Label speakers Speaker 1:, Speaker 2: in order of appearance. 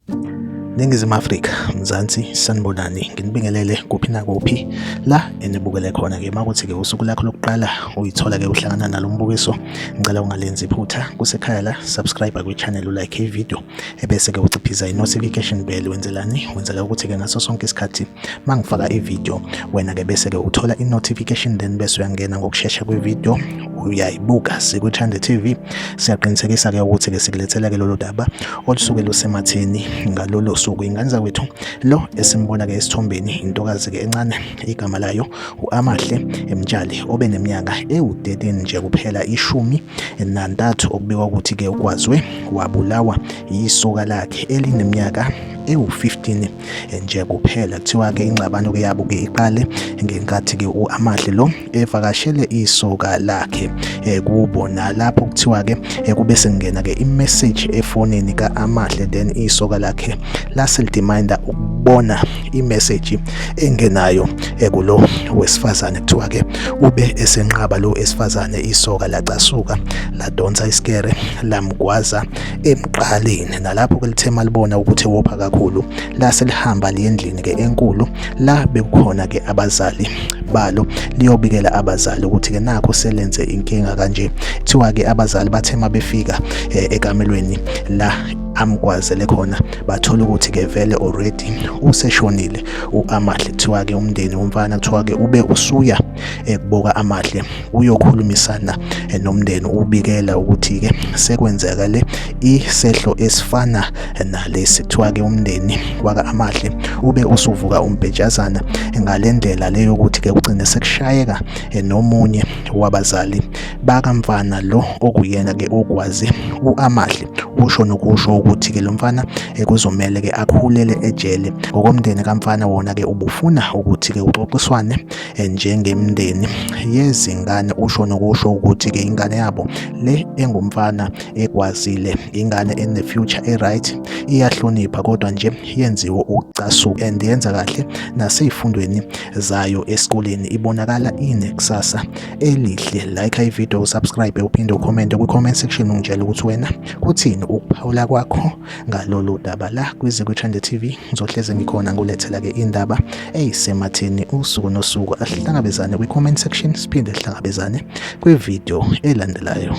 Speaker 1: Ningizimu Afrika, Mzansi, sanibonani, nginibingelele kuphi nakuphi la enibukele khona-ke makuthi-ke usuku lakho lokuqala uyithola-ke uhlangana nalo mbukiso, ngicela ungalenzi iphutha kusekhaya la, subscribe kwi-channel, ulike i-video ebese-ke uciphiza i-notification bell. Wenzelani? Wenzela ukuthi-ke ngaso sonke isikhathi mangifaka i-video wena-ke bese-ke uthola i-notification, then bese uyangena ngokushesha kwe-video uyayibuka siku-Thande TV. Siyaqinisekisa-ke ukuthi-ke sikulethela-ke lolu daba olusuke lusematheni ngalolo suku. Ingane zakwethu lo esimbona-ke esithombeni intokazi-ke encane, igama layo u-Amahle Mtshali, obeneminyaka ewu-13 nje kuphela, 13, okubikwa ukuthi-ke ukwazwe wabulawa yisoka lakhe elineminyaka ewu-15 nje kuphela. Kuthiwa-ke ingxabano-ke yabo-ke iqale ngenkathi-ke u-Amahle lo evakashele isoka lakhe kubo, nalapho kuthiwa-ke kube sengena-ke i-message efonini ka-Amahle, then isoka lakhe laselidimanda ukubona i-message engenayo kulo wesifazane. Kuthiwa-ke ube esenqaba lo esifazane, isoka lacasuka ladonsa isikere lamgwaza emqaleni, nalapho-ke lithema libona ukuthi wopha kakhulu lase lihamba liyendlini-ke enkulu la bekukhona-ke abazali balo, liyobikela abazali ukuthi-ke nakho selenze inkinga kanje. Kuthiwa-ke abazali bathema befika ekamelweni la amgwazele khona, bathola ukuthi-ke vele already useshonile u-Amahle. Kuthiwa-ke umndeni womfana kuthiwa-ke ube usuya kuboka Amahle uyokhulumisana nomndeni, ubikela ukuthi-ke sekwenzekale isehlo esifana nalesi. Kuthiwa-ke umndeni waka-Amahle ube usuvuka umbhejazana ngalendlela leyo yokuthi-ke ugcine sekushayeka nomunye wabazali bakamfana lo okuyena-ke okwazi u-Amahle. Usho nokusho ukuthi-ke lo mfana kuzomele-ke akhulele ejele. Ngokomndeni kamfana wona-ke ubufuna ukuthi-ke uxoxiswane njengemndeni yezingane. Usho nokusho ukuthi-ke ingane yabo le engumfana ekwazile, ingane ene-future e-right, iyahlonipha, kodwa nje yenziwe ukucasuka and yenza kahle nasey'fundweni zayo esikoleni, ibonakala inekusasa elihle. Like i-video, usubscribe, uphinde ucommente kwi-comment section ungitshela ukuthi wena kuthini ukuphawula kwakho ngalolu daba. La kwiZikwe-Thande TV ngizohleze ngikhona ngulethela-ke indaba eyisematheni usuku nosuku. Asihlangabezane kwi-comment section, siphinde sihlangabezane kwi-video elandelayo.